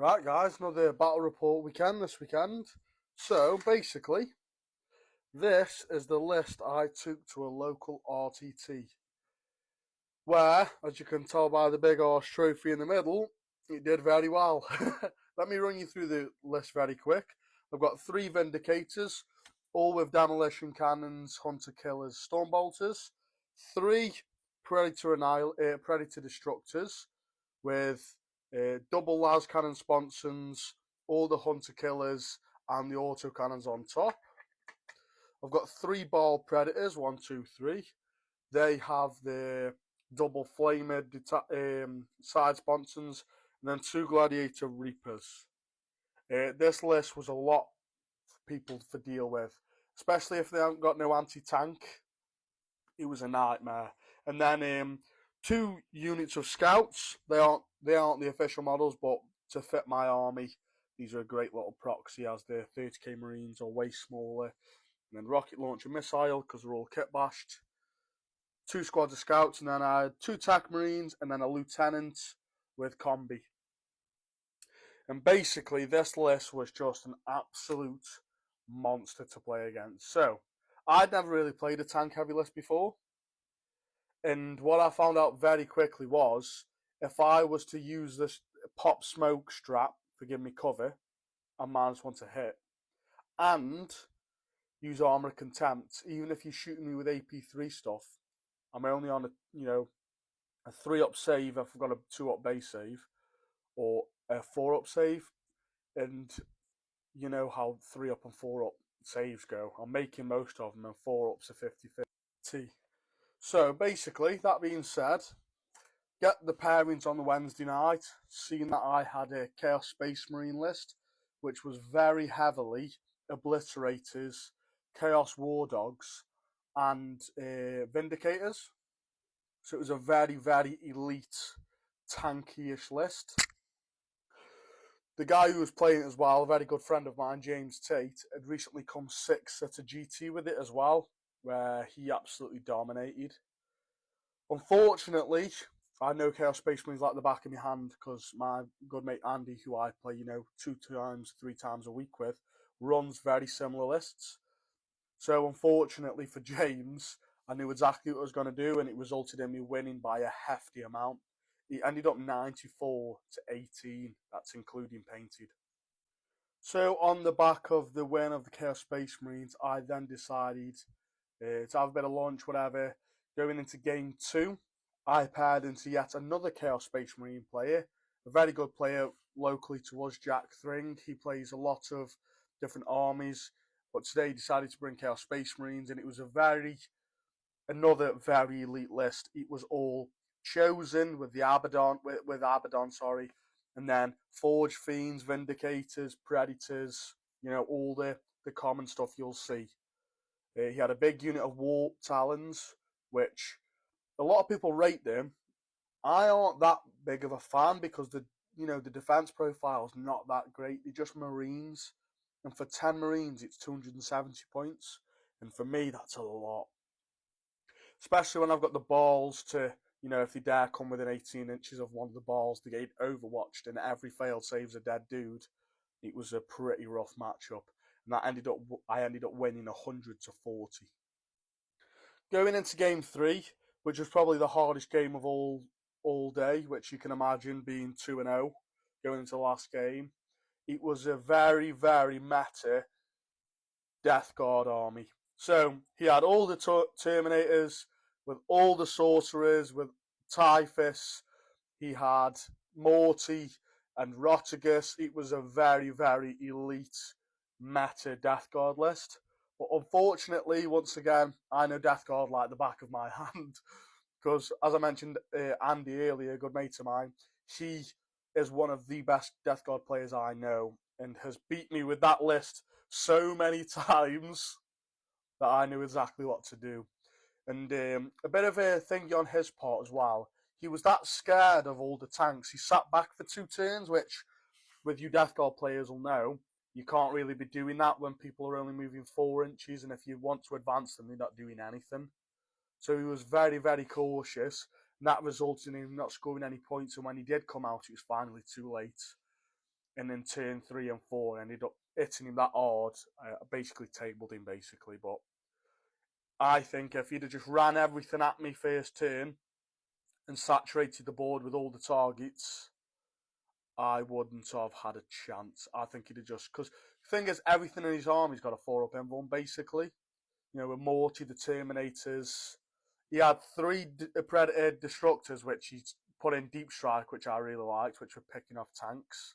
Right, guys, another battle report weekend this weekend. So, basically, this is the list I took to a local RTT, where, as you can tell by the big horse trophy in the middle, it did very well. Let me run you through the list very quick. I've got 3 Vindicators, all with demolition cannons, hunter killers, storm bolters. 3 Predator Predator Destructors with double las cannon sponsons, all the hunter killers, and the auto cannons on top. I've got 3 Baal Predators, 1, 2, 3. They have the double flamed side sponsons, and then 2 Gladiator Reapers. This list was a lot for people to deal with, especially if they haven't got no anti-tank. It was a nightmare. And then 2 units of scouts. They aren't the official models, but to fit my army, these are a great little proxy, as the 30k Marines are way smaller. And then rocket launcher missile, because they're all kit bashed. 2 squads of scouts, and then I had 2 Techmarines, and then a lieutenant with combi. And basically, this list was just an absolute monster to play against. So, I'd never really played a tank heavy list before. And what I found out very quickly was, if I was to use this pop smoke strap for giving me cover, and -1 to hit, and use armor contempt, even if you're shooting me with AP3 stuff, I'm only on a 3-up save if I've got a 2-up base save, or a 4-up save, and you know how 3-up and 4-up saves go. I'm making most of them, and 4-ups are 50-50. So basically, that being said, get the pairings on the Wednesday night, seeing that I had a Chaos Space Marine list, which was very heavily Obliterators, Chaos War Dogs, and Vindicators. So it was a very, very elite, tanky-ish list. The guy who was playing it as well, a very good friend of mine, James Tate, had recently come 6th at a GT with it as well, where he absolutely dominated. Unfortunately, I know Chaos Space Marines like the back of my hand, because my good mate Andy, who I play 2 times, 3 times a week with, runs very similar lists. So unfortunately for James, I knew exactly what I was going to do, and it resulted in me winning by a hefty amount. He ended up 94-18. That's including painted. So on the back of the win of the Chaos Space Marines, I then decided to have a bit of lunch, whatever. Going into game 2, I paired into yet another Chaos Space Marine player, a very good player locally to us, Jack Thring. He plays a lot of different armies, but today he decided to bring Chaos Space Marines, and it was another very elite list. It was all chosen with the Abaddon, and then Forge Fiends, Vindicators, Predators, all the common stuff you'll see. He had a big unit of Warp Talons, which a lot of people rate them. I aren't that big of a fan, because the defense profile is not that great. They're just Marines, and for 10 Marines, it's 270 points, and for me, that's a lot. Especially when I've got the balls to, if they dare come within 18 inches of one of the balls, they get overwatched, and every fail saves a dead dude. It was a pretty rough matchup, and I ended up winning 100-40. Going into game 3, which was probably the hardest game of all day, which you can imagine being 2-0 going into the last game. It was a very, very meta Death Guard army. So he had all the Terminators, with all the Sorcerers, with Typhus. He had Morty and Rotigus. It was a very, very elite meta Death Guard list. But unfortunately, once again, I know Death Guard like the back of my hand. Because, as I mentioned, Andy earlier, a good mate of mine, he is one of the best Death Guard players I know, and has beat me with that list so many times that I knew exactly what to do. And a bit of a thing on his part as well. He was that scared of all the tanks. He sat back for 2 turns, which, with you Death Guard players will know, you can't really be doing that when people are only moving 4 inches, and if you want to advance them, they're not doing anything. So he was very, very cautious, and that resulted in him not scoring any points, and when he did come out, it was finally too late. and then turn 3 and 4 I ended up hitting him that hard. I basically tabled him basically, but I think if he'd have just ran everything at me first turn and saturated the board with all the targets, I wouldn't have had a chance. I think he'd have just, because the thing is, everything in his army's got a 4-up invuln basically. You know, with Morty, the Terminators. He had 3 Predator Destructors, which he put in Deep Strike, which I really liked, which were picking off tanks.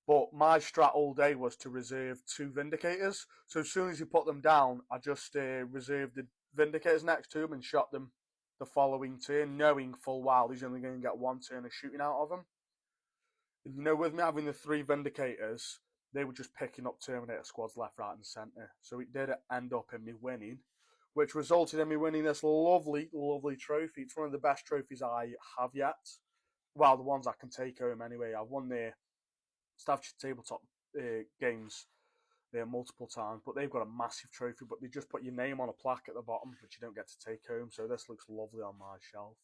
But my strat all day was to reserve 2 Vindicators. So as soon as he put them down, I just reserved the Vindicators next to him and shot them the following turn, knowing full well he's only going to get 1 turn of shooting out of them. You know, with me having the 3 Vindicators, they were just picking up Terminator squads left, right, and centre. So it did end up in me winning, which resulted in me winning this lovely, lovely trophy. It's one of the best trophies I have yet. Well, the ones I can take home anyway. I've won the Staffordshire Tabletop games multiple times, but they've got a massive trophy, but they just put your name on a plaque at the bottom, which you don't get to take home. So this looks lovely on my shelf.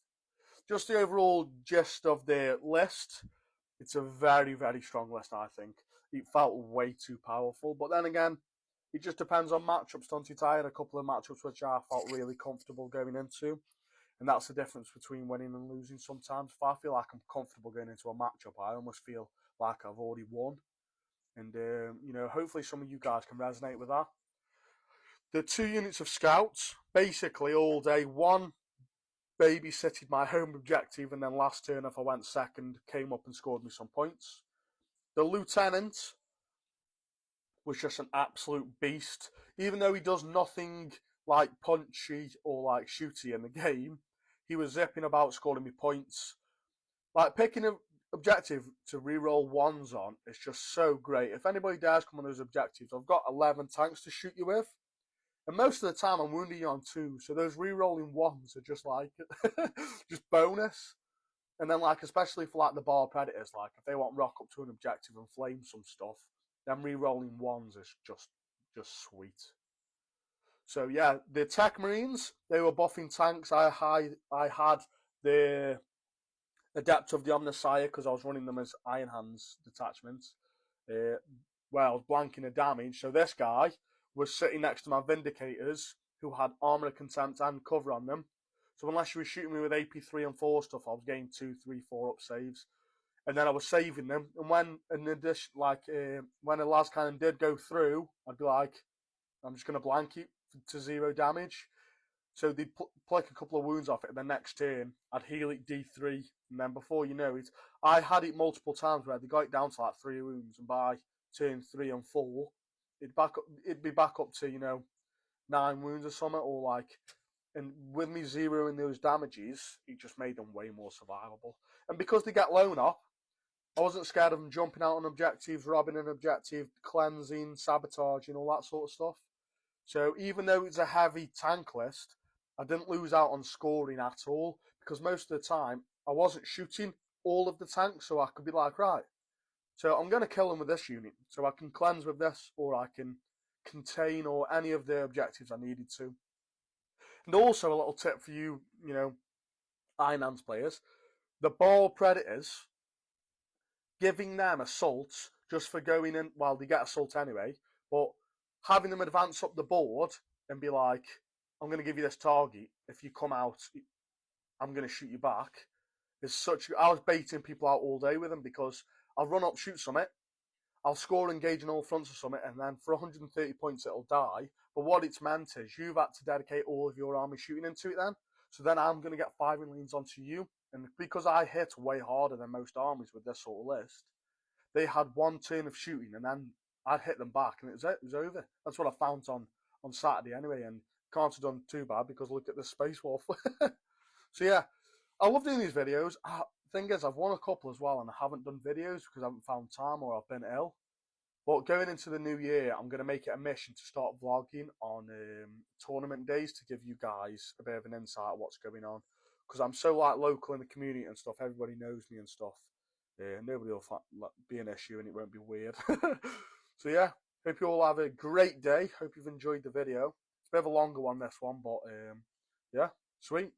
Just the overall gist of the list. It's a very, very strong list, I think. It felt way too powerful. But then again, it just depends on matchups, don't it? I had a couple of matchups which I felt really comfortable going into. And that's the difference between winning and losing sometimes. If I feel like I'm comfortable going into a matchup, I almost feel like I've already won. And, you know, hopefully some of you guys can resonate with that. The 2 units of scouts, basically all day. 1 babysitted my home objective, and then last turn, if I went second, came up and scored me some points. The lieutenant was just an absolute beast. Even though he does nothing like punchy or like shooty in the game, he was zipping about scoring me points. Like picking an objective to reroll 1s on is just so great. If anybody dares come on those objectives, I've got 11 tanks to shoot you with. And most of the time, I'm wounding you on 2, so those re-rolling 1s are just like, just bonus. And then, like, especially for, like, the Baal Predators, like, if they want rock up to an objective and flame some stuff, then re-rolling 1s is just sweet. So, yeah, the Techmarines, they were buffing tanks. I had the Adept of the Omnissiah, because I was running them as Iron Hands detachments. Well, I was blanking the damage, so this guy was sitting next to my Vindicators, who had Armor of Contempt and cover on them. So unless you were shooting me with AP3 and 4 stuff, I was getting 2, 3, 4 up saves. And then I was saving them. And when, in addition, like, when a las cannon did go through, I'd be like, I'm just going to blank it to 0 damage. So they'd pluck a couple of wounds off it, and the next turn, I'd heal it D3. And then before you know it, I had it multiple times where they got it down to like 3 wounds, and by turn 3 and 4, it'd be back up to, you know, 9 wounds or something, or like, and with me zeroing those damages, it just made them way more survivable. And because they get blown up, I wasn't scared of them jumping out on objectives, robbing an objective, cleansing, sabotaging, all that sort of stuff. So even though it's a heavy tank list, I didn't lose out on scoring at all, because most of the time I wasn't shooting all of the tanks, so I could be like, right, so I'm going to kill them with this unit, so I can cleanse with this, or I can contain, or any of the objectives I needed to. And also a little tip for you, you know, Iron Hands players, the Baal Predators, giving them assaults just for going in, well, they get assault anyway, but having them advance up the board and be like, I'm going to give you this target, if you come out, I'm going to shoot you back, is such, I was baiting people out all day with them, because I'll run up, shoot summit, I'll score engage on all fronts of summit, and then for 130 points it'll die. But what it's meant is you've had to dedicate all of your army shooting into it then. So then I'm going to get firing leans onto you. And because I hit way harder than most armies with this sort of list, they had 1 turn of shooting, and then I'd hit them back, and it was over. That's what I found on Saturday anyway, and can't have done too bad, because look at this Space Wolf. So yeah, I love doing these videos. Thing is, I've won a couple as well, and I haven't done videos because I haven't found time or I've been ill. But going into the new year, I'm going to make it a mission to start vlogging on tournament days to give you guys a bit of an insight of what's going on. Because I'm so like local in the community and stuff, everybody knows me and stuff. Nobody will be an issue, and it won't be weird. So yeah, hope you all have a great day. Hope you've enjoyed the video. It's a bit of a longer one, this one, but yeah, sweet.